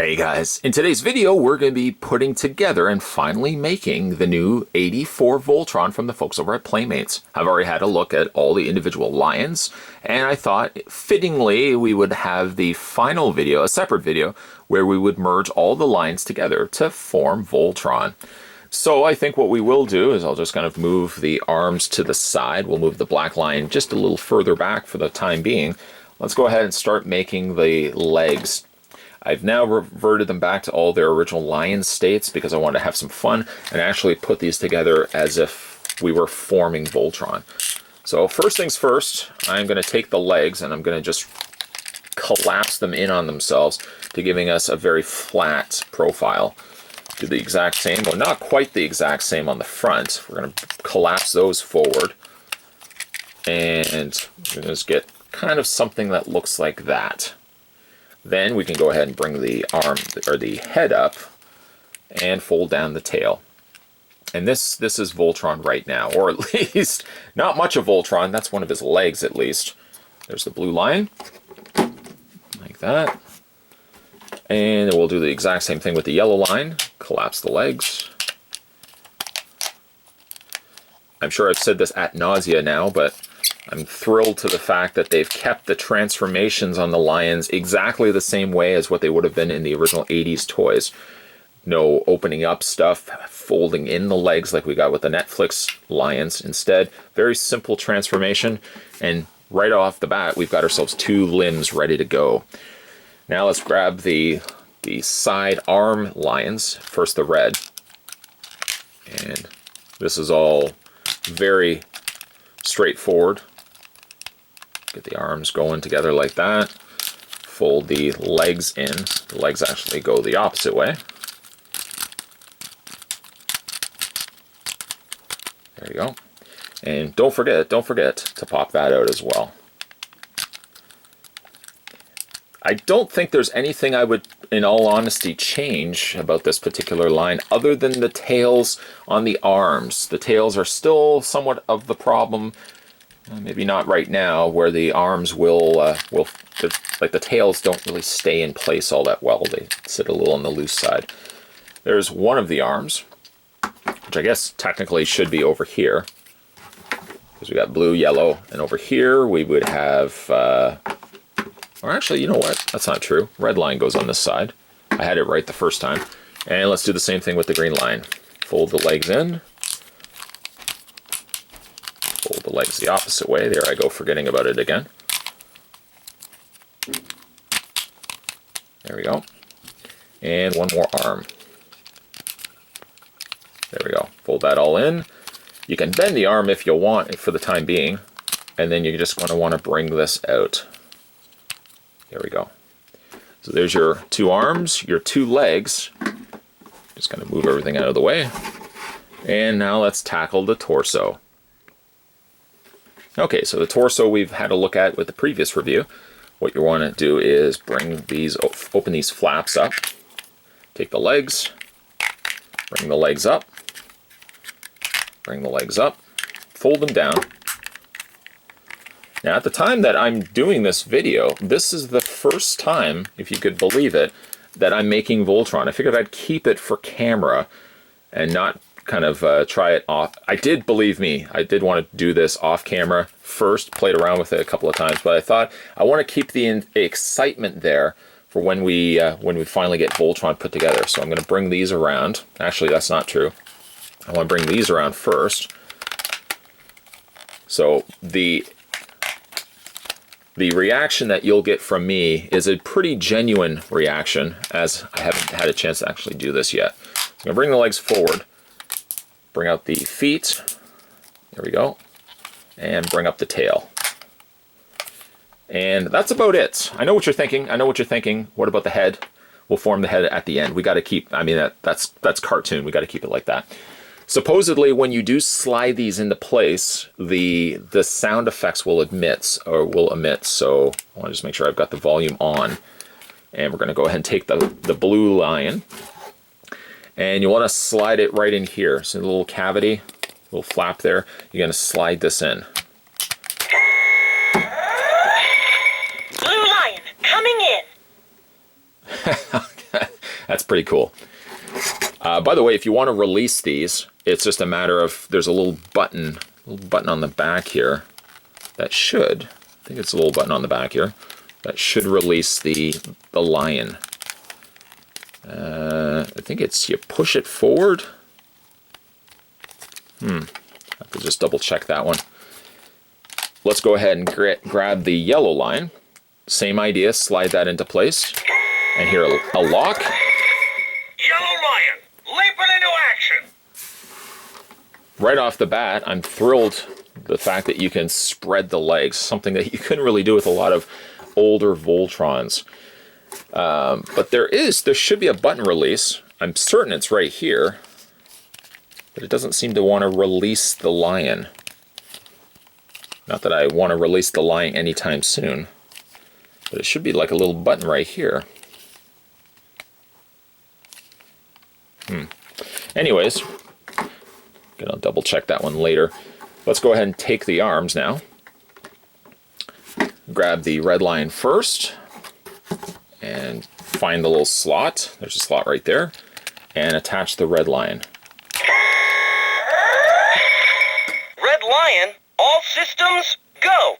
Hey guys, in today's video we're going to be putting together and finally making the new 84 Voltron from the folks over at Playmates. I've already had a look at all the individual lions, and I thought fittingly we would have the final video, a separate video, where we would merge all the lions together to form Voltron. So I think what we will do is I'll just kind of move the arms to the side. We'll move the black lion just a little further back for the time being. Let's go ahead and start making the legs. I've now reverted them back to all their original lion states because I wanted to have some fun and actually put these together as if we were forming Voltron. So first things first, I'm going to take the legs and I'm going to just collapse them in on themselves to giving us a very flat profile. Do the exact same, well not quite the exact same on the front. We're going to collapse those forward and we're going to just get kind of something that looks like that. Then we can go ahead and bring the arm or the head up and fold down the tail. And this is Voltron right now, or at least not much of Voltron. That's one of his legs at least. There's the blue lion, like that. And we'll do the exact same thing with the yellow line. Collapse the legs. I'm sure I've said this ad nausea now, but I'm thrilled to the fact that they've kept the transformations on the lions exactly the same way as what they would have been in the original 80s toys. No opening up stuff, folding in the legs like we got with the Netflix lions. Instead, very simple transformation, and right off the bat, we've got ourselves two limbs ready to go. Now let's grab the side arm lions, first the red. And this is all very straightforward. Get the arms going together like that. Fold the legs in. The legs actually go the opposite way. There you go. And don't forget to pop that out as well. I don't think there's anything I would, in all honesty, change about this particular line other than the tails on the arms. The tails are still somewhat of the problem. Maybe not right now, where the arms will like the tails don't really stay in place all that well. They sit a little on the loose side. There's one of the arms, which I guess technically should be over here, because we got blue, yellow, and over here we would have, or actually, you know what? That's not true. Red line goes on this side. I had it right the first time. And let's do the same thing with the green line. Fold the legs in. Fold the legs the opposite way. There I go, forgetting about it again. There we go. And one more arm. There we go. Fold that all in. You can bend the arm if you want for the time being. And then you're just going to want to bring this out. There we go. So there's your two arms, your two legs. Just going to move everything out of the way. And now let's tackle the torso. Okay, so the torso we've had a look at with the previous review. What you want to do is bring these, open these flaps up, take the legs, bring the legs up, bring the legs up, fold them down. Now at the time that I'm doing this video, this is the first time, if you could believe it, that I'm making Voltron. I figured I'd keep it for camera and not kind of try it off. I did, believe me, I did want to do this off camera first, played around with it a couple of times, but I thought I want to keep the excitement there for when we finally get Voltron put together. So I'm going to bring these around. Actually, that's not true. I want to bring these around first. So the reaction that you'll get from me is a pretty genuine reaction, as I haven't had a chance to actually do this yet. So I'm going to bring the legs forward. Bring out the feet, there we go, and bring up the tail. And that's about it. I know what you're thinking, what about the head? We'll form the head at the end. We got to keep, I mean, that's cartoon, we got to keep it like that. Supposedly, when you do slide these into place, the sound effects will emit, so I want to just make sure I've got the volume on. And we're going to go ahead and take the blue lion. And you want to slide it right in here. So a little cavity, little flap there. You're going to slide this in. Blue lion, coming in. that's pretty cool. By the way, if you want to release these, it's just a matter of, there's a little button on the back here that should, I think it's a little button on the back here, that should release the lion. I think it's, you push it forward. I have to just double check that one. Let's go ahead and grab the yellow line. Same idea, slide that into place. And here, a lock. Yellow lion, leaping into action. Right off the bat, I'm thrilled the fact that you can spread the legs, something that you couldn't really do with a lot of older Voltrons. But there should be a button release. I'm certain it's right here, but it doesn't seem to want to release the lion. Not that I want to release the lion anytime soon, but it should be like a little button right here. Anyways, gonna double check that one later. Let's go ahead and take the arms now. Grab the red line first and find the little slot. There's a slot right there, and attach the red line. Red lion, all systems go.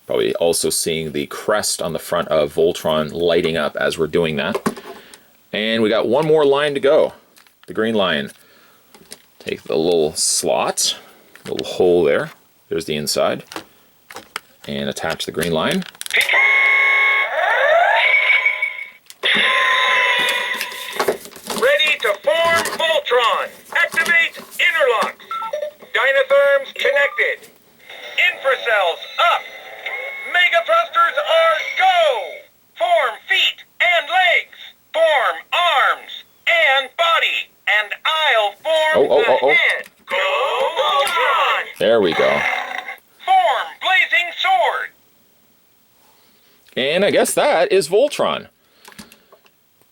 Probably also seeing the crest on the front of Voltron lighting up as we're doing that. And we got one more line to go, the green line. Take the little slot, little hole there, there's the inside, and attach the green line. Ready to form Voltron. Activate interlocks. Dynatherms connected. Infracells up. Mega thrusters are go. Form feet and legs. Form arms and body. And I'll form the head. Go Voltron. There we go. Form blazing sword. And I guess that is Voltron.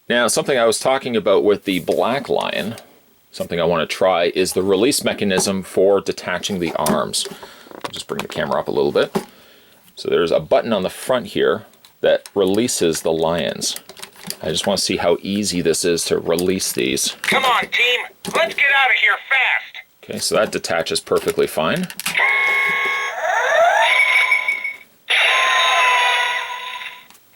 Now, something I was talking about with the black lion, something I want to try, is the release mechanism for detaching the arms. I'll just bring the camera up a little bit. So there's a button on the front here that releases the lions. I just want to see how easy this is to release these. Come on, team. Let's get out of here fast. Okay, so that detaches perfectly fine.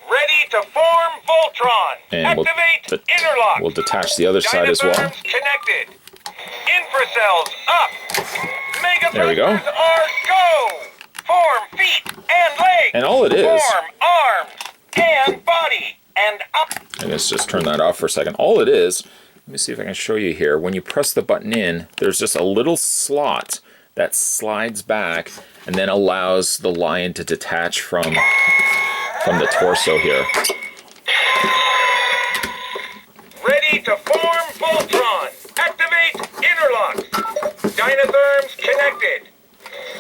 Ready to form Voltron. And Activate interlock. we'll detach the other side as well. Dynatherms connected. Infracells up. Mega There we go. thrusters are go. Form feet and legs. And all it is, Form arms and body and up. and let's just turn that off for a second. All it is, let me see if I can show you here. When you press the button in, there's just a little slot that slides back and then allows the lion to detach from the torso here. Ready to form Voltron. Activate interlocks. Dynatherms connected.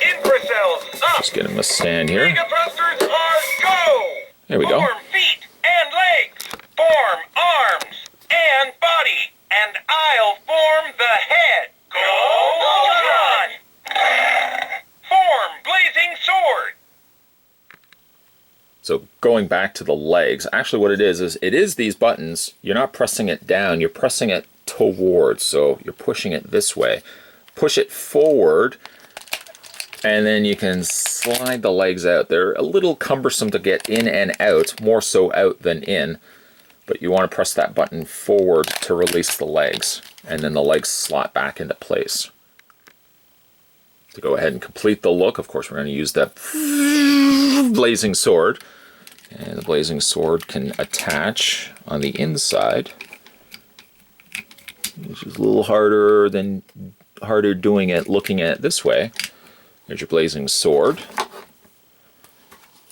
Infracells up. Just get him to stand here. Mega thrusters are go. There we go. Form feet and legs. Form arms and body. And I'll form the head. Go Voltron. Form blazing sword. So going back to the legs, actually what it is these buttons. You're not pressing it down, you're pressing it towards. So you're pushing it this way. Push it forward, and then you can slide the legs out. They're a little cumbersome to get in and out, more so out than in. But you want to press that button forward to release the legs, and then the legs slot back into place. To go ahead and complete the look, of course, we're going to use that blazing sword. And the blazing sword can attach on the inside, which is a little harder doing it looking at it this way. There's your blazing sword.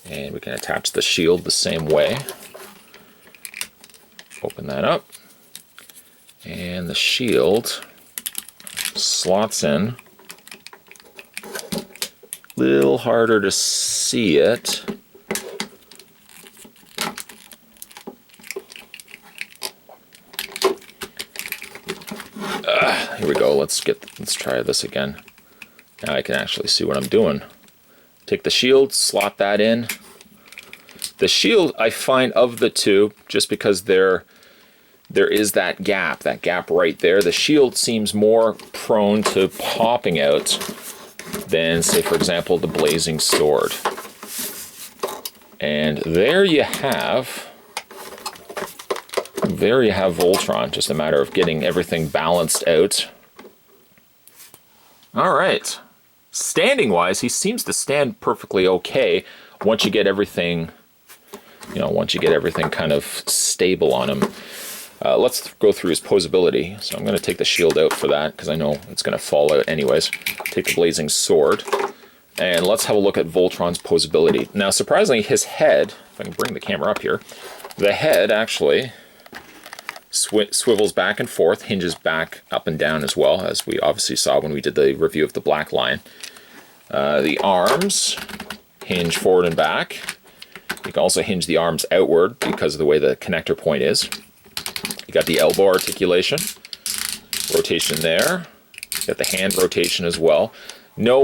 And we can attach the shield the same way. Open that up. And the shield slots in. Little harder to see it. Here we go. Let's try this again. Now I can actually see what I'm doing. Take the shield, slot that in. The shield, I find, of the two, just because they're there is that gap right there. The shield seems more prone to popping out than, say, for example, the blazing sword. And there you have Voltron. Just a matter of getting everything balanced out. All right. Standing wise, he seems to stand perfectly okay once you get everything, once you get everything kind of stable on him. Let's go through his posability. So I'm going to take the shield out for that because I know it's going to fall out anyways. Take the blazing sword. And let's have a look at Voltron's posability. Now, surprisingly, his head, if I can bring the camera up here, the head actually swivels back and forth, hinges back up and down as well, as we obviously saw when we did the review of the Black Lion. The arms hinge forward and back. You can also hinge the arms outward because of the way the connector point is. You got the elbow articulation, rotation there. You got the hand rotation as well. No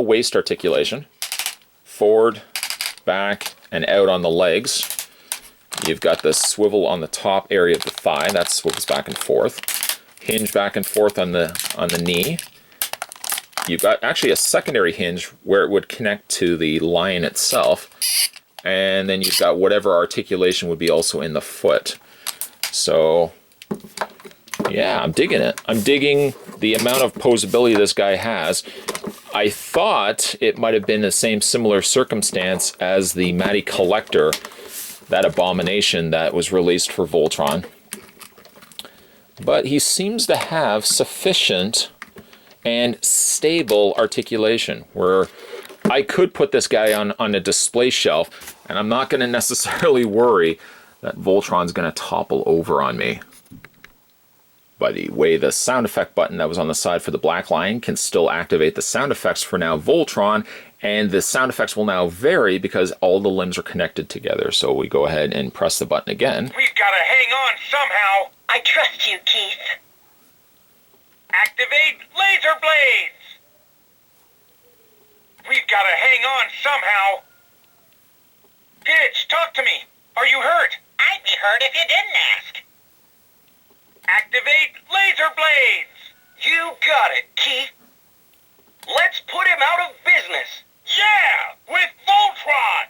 waist articulation. Forward, back, and out on the legs. You've got the swivel on the top area of the thigh. That swivels back and forth. Hinge back and forth on the knee. You've got actually a secondary hinge where it would connect to the lion itself. And then you've got whatever articulation would be also in the foot. So, yeah, I'm digging it. I'm digging the amount of posability this guy has. I thought it might have been the same similar circumstance as the Matty Collector, that abomination that was released for Voltron. But he seems to have sufficient and stable articulation, where I could put this guy on a display shelf, and I'm not going to necessarily worry that Voltron's going to topple over on me. By the way, the sound effect button that was on the side for the Black Lion can still activate the sound effects for now Voltron, and the sound effects will now vary because all the limbs are connected together. So we go ahead and press the button again. We've got to hang on somehow. I trust you, Keith. Activate laser blades. We've got to hang on somehow. Pitch, talk to me. Are you hurt? I'd be hurt if you didn't ask. Activate laser blades. You got it, Keith. Let's put him out of business. Yeah, with Voltron.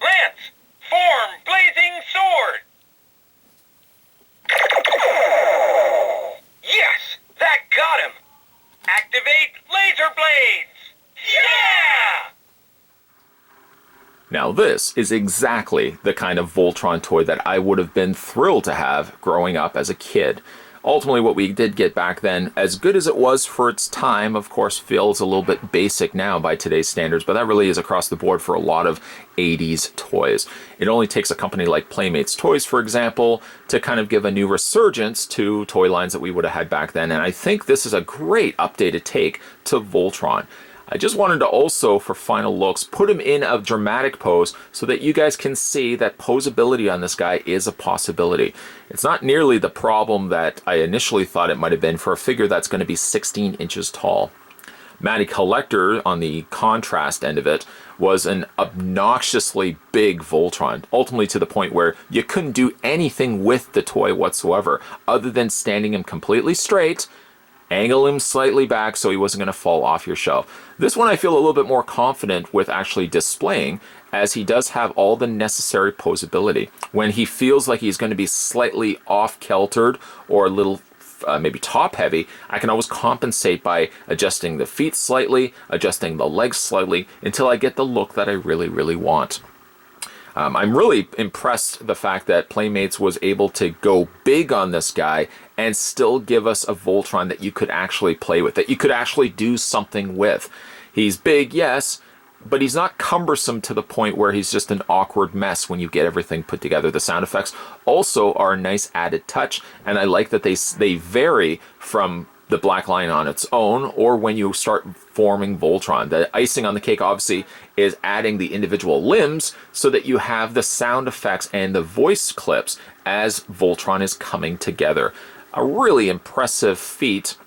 Lance, form blazing sword. Yes, that got him. Activate laser blades. Yeah! Now this is exactly the kind of Voltron toy that I would have been thrilled to have growing up as a kid. Ultimately, what we did get back then, as good as it was for its time, of course feels a little bit basic now by today's standards, but that really is across the board for a lot of 80s toys. It only takes a company like Playmates Toys, for example, to kind of give a new resurgence to toy lines that we would have had back then, and I think this is a great updated take to Voltron. I just wanted to also, for final looks, put him in a dramatic pose so that you guys can see that posability on this guy is a possibility. It's not nearly the problem that I initially thought it might have been for a figure that's going to be 16 inches tall. Matty Collector, on the contrast end of it, was an obnoxiously big Voltron, ultimately to the point where you couldn't do anything with the toy whatsoever, other than standing him completely straight, angle him slightly back so he wasn't going to fall off your shelf. This one I feel a little bit more confident with actually displaying, as he does have all the necessary posability. When he feels like he's going to be slightly off-keltered or a little maybe top-heavy, I can always compensate by adjusting the feet slightly, adjusting the legs slightly, until I get the look that I really, really want. I'm really impressed the fact that Playmates was able to go big on this guy and still give us a Voltron that you could actually play with, that you could actually do something with. He's big, yes, but he's not cumbersome to the point where he's just an awkward mess when you get everything put together. The sound effects also are a nice added touch, and I like that they vary from the Black Lion on its own, or when you start forming Voltron. The icing on the cake, obviously, is adding the individual limbs so that you have the sound effects and the voice clips as Voltron is coming together. A really impressive feat,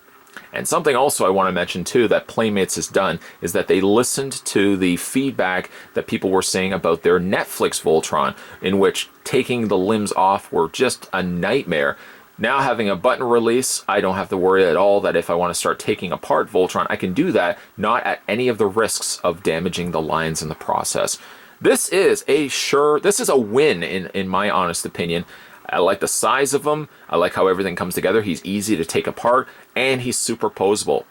And something also I want to mention too that Playmates has done is that they listened to the feedback that people were saying about their Netflix Voltron, in which taking the limbs off were just a nightmare. Now having a button release, I don't have to worry at all that if I want to start taking apart Voltron, I can do that, not at any of the risks of damaging the lines in the process. This is a win in my honest opinion. I like the size of him, I like how everything comes together, he's easy to take apart, and he's superposable.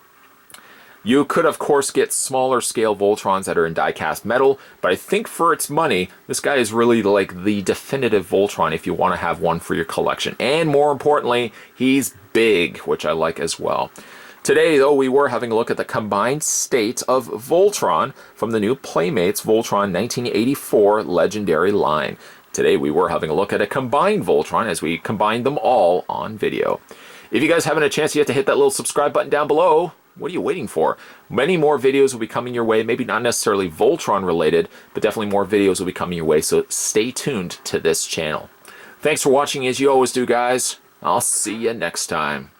You could of course get smaller scale Voltrons that are in die-cast metal, but I think for its money, this guy is really like the definitive Voltron if you want to have one for your collection. And more importantly, he's big, which I like as well. Today, though, we were having a look at the combined state of Voltron from the new Playmates Voltron 1984 Legendary line. Today, we were having a look at a combined Voltron as we combined them all on video. If you guys haven't had a chance yet to hit that little subscribe button down below, what are you waiting for? Many more videos will be coming your way, maybe not necessarily Voltron related, but definitely more videos will be coming your way, so stay tuned to this channel. Thanks for watching as you always do, guys. I'll see you next time.